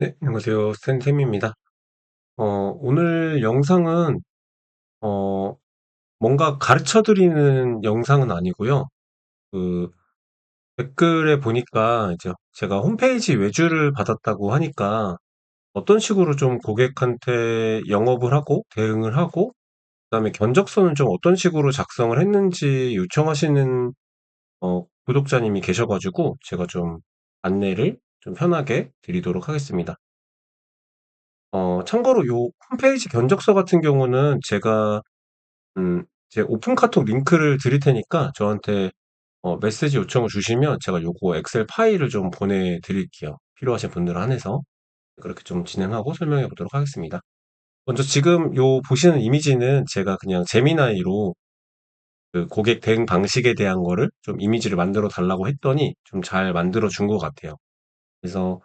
네, 안녕하세요. 스탠템입니다. 오늘 영상은, 어, 뭔가 가르쳐 드리는 영상은 아니고요. 그, 댓글에 보니까 이제 제가 홈페이지 외주를 받았다고 하니까 어떤 식으로 좀 고객한테 영업을 하고 대응을 하고, 그다음에 견적서는 좀 어떤 식으로 작성을 했는지 요청하시는, 구독자님이 계셔가지고 제가 좀 안내를 좀 편하게 드리도록 하겠습니다. 참고로 요 홈페이지 견적서 같은 경우는 제가 제 오픈 카톡 링크를 드릴 테니까 저한테 메시지 요청을 주시면 제가 요거 엑셀 파일을 좀 보내드릴게요. 필요하신 분들을 한해서 그렇게 좀 진행하고 설명해 보도록 하겠습니다. 먼저 지금 요 보시는 이미지는 제가 그냥 재미나이로 그 고객 대응 방식에 대한 거를 좀 이미지를 만들어 달라고 했더니 좀 잘 만들어 준 것 같아요. 그래서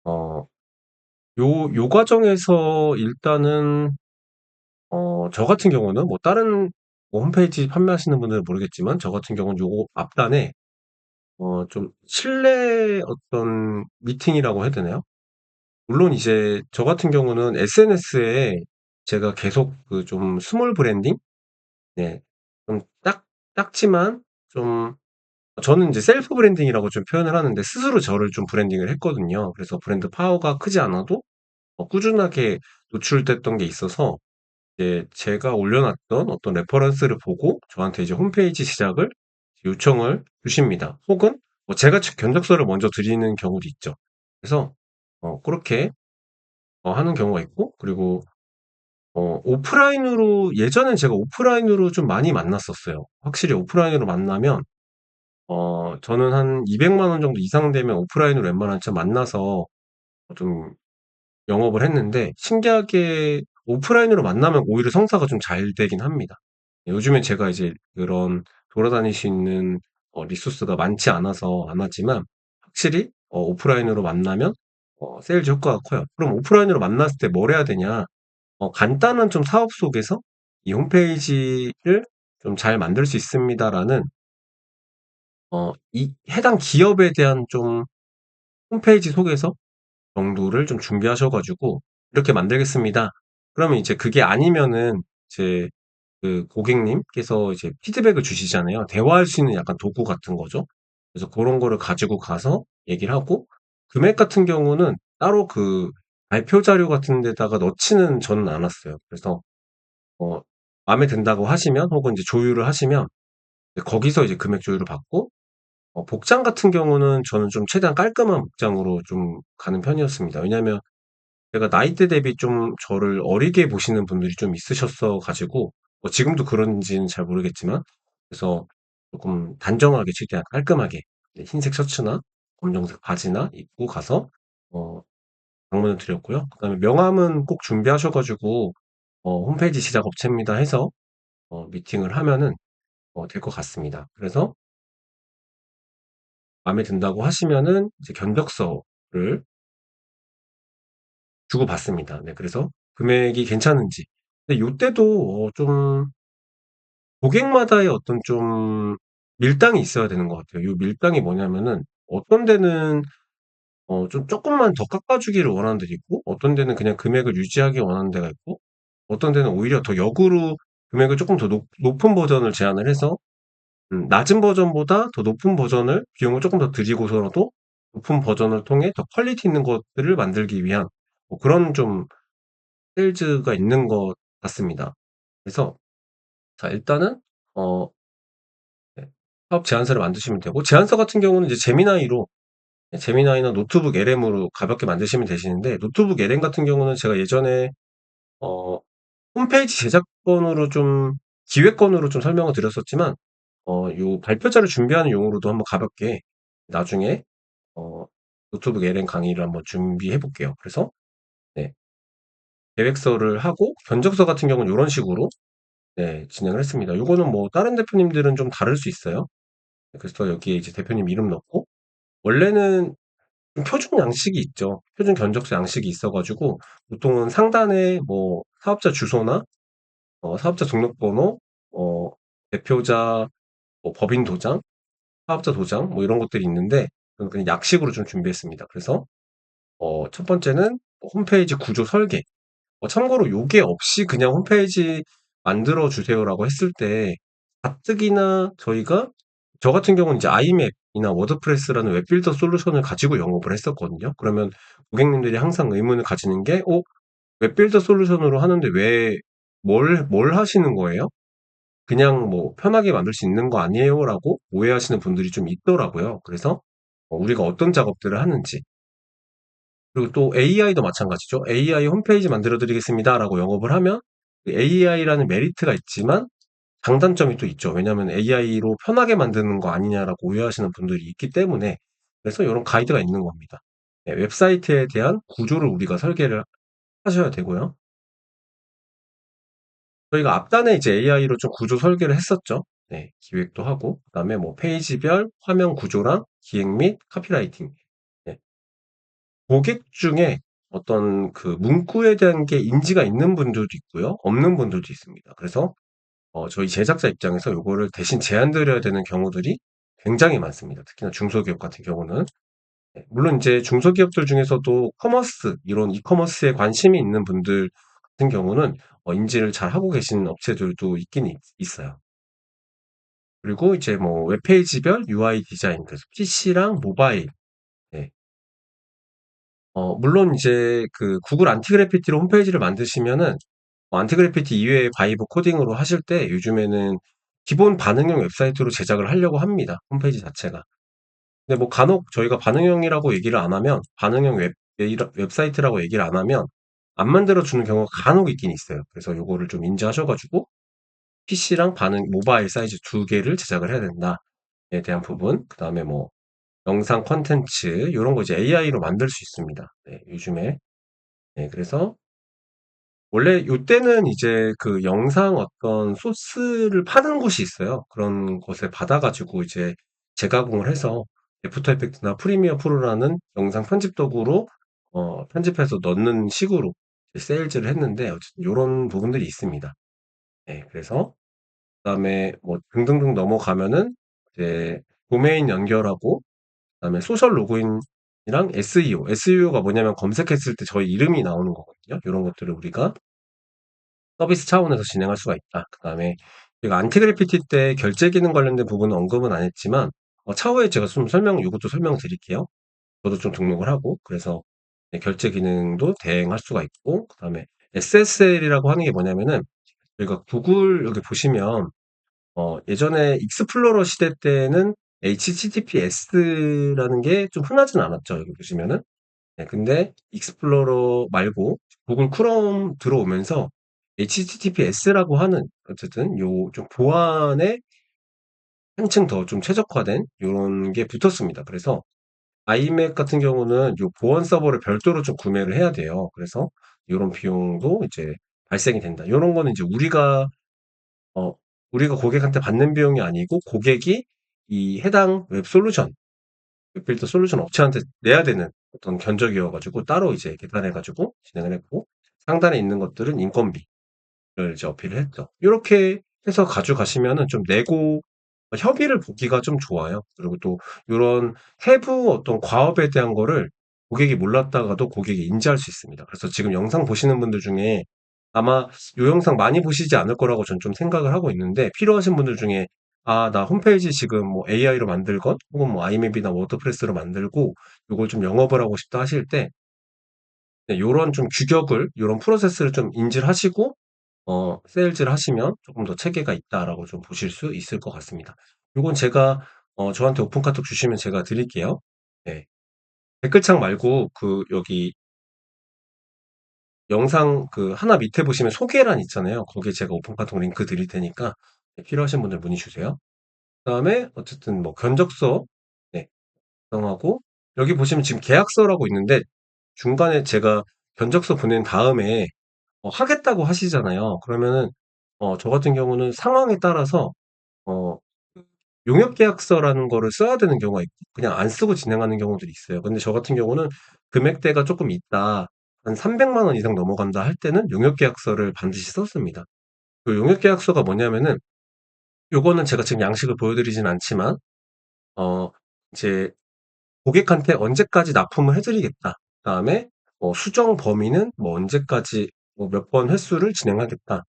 어, 요 과정에서 일단은 저 같은 경우는 뭐 다른 뭐 홈페이지 판매하시는 분들은 모르겠지만 저 같은 경우는 요거 앞단에 좀 실내 어떤 미팅이라고 해야 되나요? 물론 이제 저 같은 경우는 SNS에 제가 계속 그 좀 스몰 브랜딩? 네. 좀 작지만 좀 저는 이제 셀프 브랜딩이라고 좀 표현을 하는데 스스로 저를 좀 브랜딩을 했거든요. 그래서 브랜드 파워가 크지 않아도 꾸준하게 노출됐던 게 있어서 이제 제가 올려놨던 어떤 레퍼런스를 보고 저한테 이제 홈페이지 시작을 요청을 주십니다. 혹은 뭐 제가 견적서를 먼저 드리는 경우도 있죠. 그래서 그렇게 하는 경우가 있고, 그리고 오프라인으로 예전엔 제가 오프라인으로 좀 많이 만났었어요. 확실히 오프라인으로 만나면 저는 한 200만 원 정도 이상 되면 오프라인으로 웬만하면 좀 만나서 좀 영업을 했는데 신기하게 오프라인으로 만나면 오히려 성사가 좀 잘 되긴 합니다. 요즘엔 제가 이제 그런 돌아다닐 수 있는 리소스가 많지 않아서 안 하지만 확실히 오프라인으로 만나면 세일즈 효과가 커요. 그럼 오프라인으로 만났을 때 뭘 해야 되냐? 간단한 좀 사업 속에서 이 홈페이지를 좀 잘 만들 수 있습니다라는 이 해당 기업에 대한 좀 홈페이지 소개서 정도를 좀 준비하셔 가지고 "이렇게 만들겠습니다." 그러면 이제 그게 아니면은 이제 그 고객님께서 이제 피드백을 주시잖아요. 대화할 수 있는 약간 도구 같은 거죠. 그래서 고런 거를 가지고 가서 얘기를 하고 금액 같은 경우는 따로 그 발표 자료 같은 데다가 넣지는 저는 않았어요. 그래서 어 마음에 든다고 하시면 혹은 이제 조율을 하시면 이제 거기서 이제 금액 조율을 받고 복장 같은 경우는 저는 좀 최대한 깔끔한 복장으로 좀 가는 편이었습니다. 왜냐하면 제가 나이대 대비 좀 저를 어리게 보시는 분들이 좀 있으셨어 가지고 뭐 지금도 그런지는 잘 모르겠지만 그래서 조금 단정하게 최대한 깔끔하게 네, 흰색 셔츠나 검정색 바지나 입고 가서 어 방문을 드렸고요. 그다음에 명함은 꼭 준비하셔 가지고 "홈페이지 시작 업체입니다." 해서 미팅을 하면은 될 것 같습니다. 그래서 마음에 든다고 하시면은 이제 견적서를 주고받습니다. 네, 그래서 금액이 괜찮은지. 근데 요때도 좀 고객마다의 어떤 좀 밀당이 있어야 되는 것 같아요. 요 밀당이 뭐냐면은 어떤 데는 좀 쪼끔만 더 깎아 주기를 원하는 데도 있고 어떤 데는 그냥 금액을 유지하길 원하는 데가 있고 어떤 데는 오히려 더 역으로 금액을 쪼끔 더 높은 버전을 제안을 해서 낮은 버전보다 더 높은 버전을 비용을 쪼끔 더 들이고서라도 높은 버전을 통해 더 퀄리티 있는 것들을 만들기 위한 뭐 그런 좀 세일즈가 있는 것 같습니다. 그래서 자 일단은 어 네, 사업 제안서를 만드시면 되고 제안서 같은 경우는 이제 제미나이로 제미나이나 노트북 LM으로 가볍게 만드시면 되시는데 노트북 LM 같은 경우는 제가 예전에 어 홈페이지 제작건으로 좀 기획건으로 좀 설명을 드렸었지만 요 발표자를 준비하는 용으로도 한번 가볍게 나중에 어 노트북 LM 강의를 한번 준비해 볼게요. 그래서 네, 계획서를 하고 견적서 같은 경우는 요런 식으로 네, 진행을 했습니다. 요거는 뭐 다른 대표님들은 좀 다를 수 있어요. 그래서 여기에 이제 대표님 이름 넣고 원래는 좀 표준 양식이 있죠. 표준 견적서 양식이 있어 가지고 보통은 상단에 뭐 사업자 주소나 사업자 등록번호, 어 대표자 뭐 법인 도장, 사업자 도장 뭐 이런 것들이 있는데 저는 그냥 약식으로 좀 준비했습니다. 그래서 첫 번째는 홈페이지 구조 설계. 참고로 요게 없이 그냥 홈페이지 만들어 주세요라고 했을 때 가뜩이나 저 같은 경우는 이제 아이맵이나 워드프레스라는 웹빌더 솔루션을 가지고 영업을 했었거든요. 그러면 고객님들이 항상 의문을 가지는 게 웹빌더 솔루션으로 하는데 왜 뭘 하시는 거예요? 그냥 뭐 편하게 만들 수 있는 거 아니에요라고 오해하시는 분들이 좀 있더라고요. 그래서 우리가 어떤 작업들을 하는지, 그리고 또 AI도 마찬가지죠. AI 홈페이지 만들어 드리겠습니다라고 영업을 하면 AI라는 메리트가 있지만 장단점이 또 있죠. 왜냐하면 AI로 편하게 만드는 거 아니냐라고 오해하시는 분들이 있기 때문에, 그래서 이런 가이드가 있는 겁니다. 네, 웹사이트에 대한 구조를 우리가 설계를 하셔야 되고요. 저희가 앞단에 이제 AI로 좀 구조 설계를 했었죠. 네, 기획도 하고, 그다음에 뭐 페이지별 화면 구조랑 기획 및 카피라이팅. 네, 고객 중에 어떤 그 문구에 대한 게 인지가 있는 분들도 있고요. 없는 분들도 있습니다. 그래서 저희 제작자 입장에서 요거를 대신 제안 드려야 되는 경우들이 굉장히 많습니다. 특히나 중소기업 같은 경우는. 네, 물론 이제 중소기업들 중에서도 커머스, 이런 이커머스에 관심이 있는 분들 같은 경우는 인지를 잘 하고 계신 업체들도 있긴 있어요. 그리고 이제 뭐 웹페이지별 UI 디자인, 그래서 PC랑 모바일. 네. 물론 이제 그 구글 안티그래피티로 홈페이지를 만드시면은 안티그래피티 이외의 바이브 코딩으로 하실 때 요즘에는 기본 반응형 웹사이트로 제작을 하려고 합니다. 홈페이지 자체가. 근데 뭐 간혹 저희가 반응형이라고 얘기를 안 하면, 반응형 웹사이트라고 얘기를 안 하면 안 만들어 주는 경우가 간혹 있긴 있어요. 그래서 요거를 좀 인지하셔 가지고 PC랑 모바일 사이즈 두 개를 제작을 해야 된다에 대한 부분, 그다음에 뭐 영상 콘텐츠 요런 거 이제 AI로 만들 수 있습니다. 네, 요즘에. 네, 그래서 원래 요때는 이제 그 영상 어떤 소스를 파는 곳이 있어요. 그런 곳에 받아 가지고 이제 재가공을 해서 애프터 이펙트나 프리미어 프로라는 영상 편집 도구로 편집해서 넣는 식으로 이제 세일즈를 했는데, 어쨌든 요런 부분들이 있습니다. 네, 그래서 그다음에 뭐 등등등 넘어가면은 이제 도메인 연결하고, 그다음에 소셜 로그인이랑 SEO. SEO가 뭐냐면 검색했을 때 저희 이름이 나오는 거거든요. 요런 것들을 우리가 서비스 차원에서 진행할 수가 있다. 그다음에 제가 안티그래피티 때 결제 기능 관련된 부분은 언급은 안 했지만 차후에 제가 좀 요것도 설명드릴게요. 저도 좀 등록을 하고, 그래서 네, 결제 기능도 대행할 수가 있고, 그다음에 SSL이라고 하는 게 뭐냐면은 저희가 구글 여기 보시면 예전에 익스플로러 시대 때는 HTTPS라는 게 좀 흔하진 않았죠. 여기 보시면은. 네, 근데 익스플로러 말고 구글 크롬 들어오면서 HTTPS라고 하는, 어쨌든 요 좀 보안에 한층 더 좀 최적화된 요런 게 붙었습니다. 그래서 아이맥 같은 경우는 요 보안 서버를 별도로 좀 구매를 해야 돼요. 그래서 요런 비용도 이제 발생이 된다. 요런 거는 이제 어 우리가 고객한테 받는 비용이 아니고 고객이 이 해당 웹 솔루션, 웹빌더 솔루션 업체한테 내야 되는 어떤 견적이어 가지고 따로 이제 계산해 가지고 진행을 했고, 상단에 있는 것들은 인건비를 이제 어필을 했죠. 요렇게 해서 가져가시면은 좀 내고 협의를 보기가 좀 좋아요. 그리고 또 요런 세부 어떤 과업에 대한 거를 고객이 몰랐다가도 고객이 인지할 수 있습니다. 그래서 지금 영상 보시는 분들 중에 아마 요 영상 많이 보시지 않을 거라고 전 좀 생각을 하고 있는데, 필요하신 분들 중에 '아, 나 홈페이지 지금 뭐 AI로 만들건 혹은 뭐 아이맵이나 워드프레스로 만들고 요걸 좀 영업을 하고 싶다.' 하실 때 네, 요런 좀 규격을, 요런 프로세스를 좀 인지를 하시고 세일즈를 하시면 조금 더 체계가 있다라고 좀 보실 수 있을 것 같습니다. 요건 제가 저한테 오픈 카톡 주시면 제가 드릴게요. 네. 댓글창 말고 그 여기 영상 그 하나 밑에 보시면 소개란 있잖아요. 거기에 제가 오픈 카톡 링크 드릴 테니까 네, 필요하신 분들 문의 주세요. 그다음에 어쨌든 뭐 견적서 네, 작성하고, 여기 보시면 지금 계약서라고 있는데 중간에 제가 견적서 보낸 다음에 하겠다고 하시잖아요. 그러면은 저 같은 경우는 상황에 따라서 어 용역 계약서라는 거를 써야 되는 경우가 있고 그냥 안 쓰고 진행하는 경우들이 있어요. 근데 저 같은 경우는 금액대가 조금 있다, 한 300만 원 이상 넘어간다 할 때는 용역 계약서를 반드시 썼습니다. 그 용역 계약서가 뭐냐면은, 요거는 제가 지금 양식을 보여드리진 않지만 어 이제 고객한테 언제까지 납품을 해 드리겠다. 그다음에 수정 범위는 뭐 언제까지 뭐 몇 번 횟수를 진행하겠다.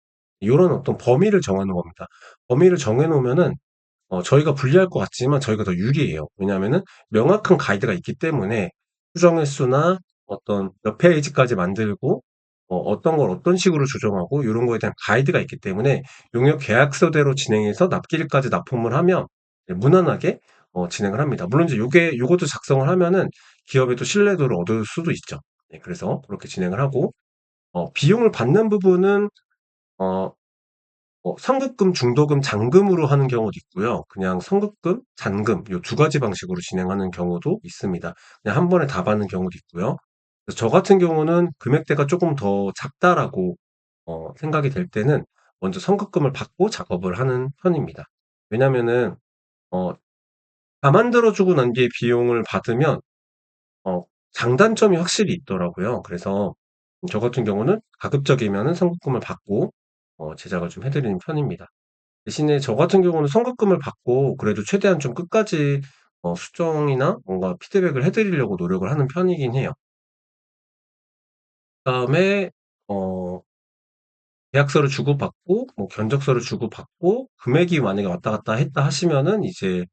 요런 어떤 범위를 정하는 겁니다. 범위를 정해 놓으면은 저희가 불리할 것 같지만 저희가 더 유리해요. 왜냐하면은 명확한 가이드가 있기 때문에 수정 횟수나 어떤 몇 페이지까지 만들고 어떤 걸 어떤 식으로 조정하고 요런 거에 대한 가이드가 있기 때문에 용역 계약서대로 진행해서 납기일까지 납품을 하면 무난하게 진행을 합니다. 물론 이제 요것도 작성을 하면은 기업의 또 신뢰도를 얻을 수도 있죠. 네, 그래서 그렇게 진행을 하고 비용을 받는 부분은 어 선급금, 중도금, 잔금으로 하는 경우도 있고요. 그냥 선급금, 잔금 요 두 가지 방식으로 진행하는 경우도 있습니다. 그냥 한 번에 다 받는 경우도 있고요. 그래서 저 같은 경우는 금액대가 쪼금 더 작다라고 생각이 될 때는 먼저 선급금을 받고 작업을 하는 편입니다. 왜냐하면은 어 다 만들어 주고 난 뒤에 비용을 받으면 어 장단점이 확실히 있더라고요. 그래서 저 같은 경우는 가급적이면은 선급금을 받고 제작을 좀 해 드리는 편입니다. 대신에 저 같은 경우는 선급금을 받고 그래도 최대한 좀 끝까지 수정이나 뭔가 피드백을 해 드리려고 노력을 하는 편이긴 해요. 그다음에 어 계약서를 주고받고 뭐 견적서를 주고받고 금액이 만약에 왔다 갔다 했다 하시면은 이제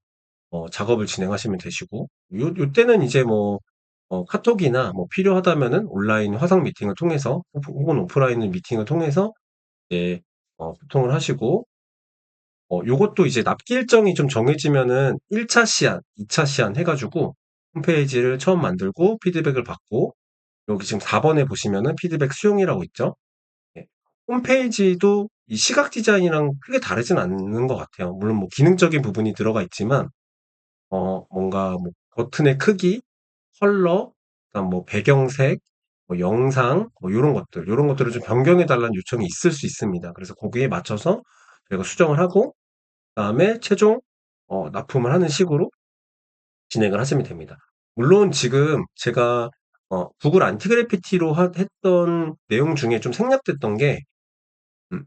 작업을 진행하시면 되시고 요때는 이제 뭐 카톡이나 뭐 필요하다면은 온라인 화상 미팅을 통해서 혹은 오프라인 미팅을 통해서 이제 소통을 하시고 요것도 이제 납기 일정이 좀 정해지면은 1차 시안, 2차 시안 해 가지고 홈페이지를 처음 만들고 피드백을 받고 여기 지금 4 번에 보시면은 피드백 수용이라고 있죠. 예. 홈페이지도 이 시각 디자인이랑 크게 다르진 않는 것 같아요. 물론 뭐 기능적인 부분이 들어가 있지만 뭔가 뭐 버튼의 크기, 컬러, 그다음 뭐 배경색, 뭐 영상 뭐 요런 것들을 좀 변경해 달라는 요청이 있을 수 있습니다. 그래서 거기에 맞춰서 저희가 수정을 하고 그다음에 최종 납품을 하는 식으로 진행을 하시면 됩니다. 물론 지금 제가 구글 안티그래피티로 했던 내용 중에 좀 생략됐던 게 음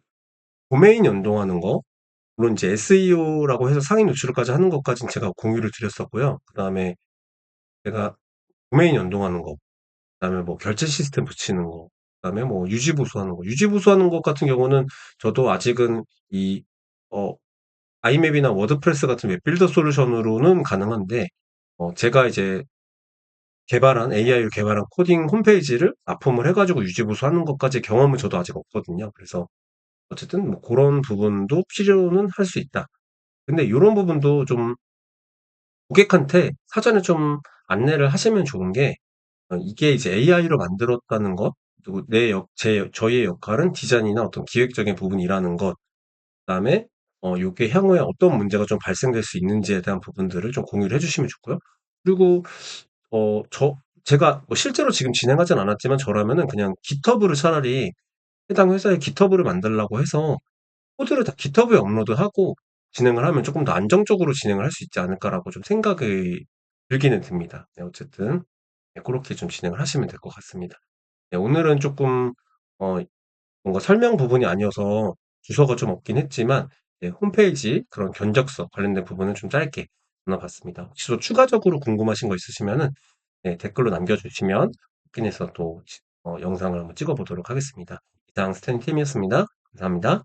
도메인 연동하는 거, 물론 이제 SEO라고 해서 상위 노출까지 하는 것까진 제가 공유를 드렸었고요. 그다음에 제가 도메인 연동하는 거, 그다음에 뭐 결제 시스템 붙이는 거, 그다음에 뭐 유지 보수하는 거. 유지 보수하는 것 같은 경우는 저도 아직은 이 어 아이맵이나 워드프레스 같은 웹빌더 솔루션으로는 가능한데 제가 이제 개발한 AI로 개발한 코딩 홈페이지를 납품을 해 가지고 유지 보수하는 것까지의 경험은 저도 아직 없거든요. 그래서 어쨌든 뭐 고런 부분도 필요는 할 수 있다. 근데 요런 부분도 좀 고객한테 사전에 좀 안내를 하시면 좋은 게 이게 이제 AI로 만들었다는 것, 그리고 저희의 역할은 디자인이나 어떤 기획적인 부분이라는 것, 그다음에 요게 향후에 어떤 문제가 좀 발생될 수 있는지에 대한 부분들을 좀 공유를 해 주시면 좋고요. 그리고 제가 뭐 실제로 지금 진행하진 않았지만 저라면은 그냥 GitHub를 차라리 해당 회사의 GitHub를 만들라고 해서 코드를 다 GitHub에 업로드하고 진행을 하면 쪼끔 더 안정적으로 진행을 할 수 있지 않을까라고 좀 생각이 들기는 듭니다. 네, 어쨌든 네, 고렇게 좀 진행을 하시면 될 것 같습니다. 네, 오늘은 쪼끔 어 뭔가 설명 부분이 아니어서 주소가 좀 없긴 했지만 네, 홈페이지 그런 견적서 관련된 부분은 좀 짧게 나눠 봤습니다. 혹시 또 추가적으로 궁금하신 거 있으시면은 네, 댓글로 남겨주시면 확인해서 또 영상을 한번 찍어 보도록 하겠습니다. 이상 스탠팀이었습니다. 감사합니다.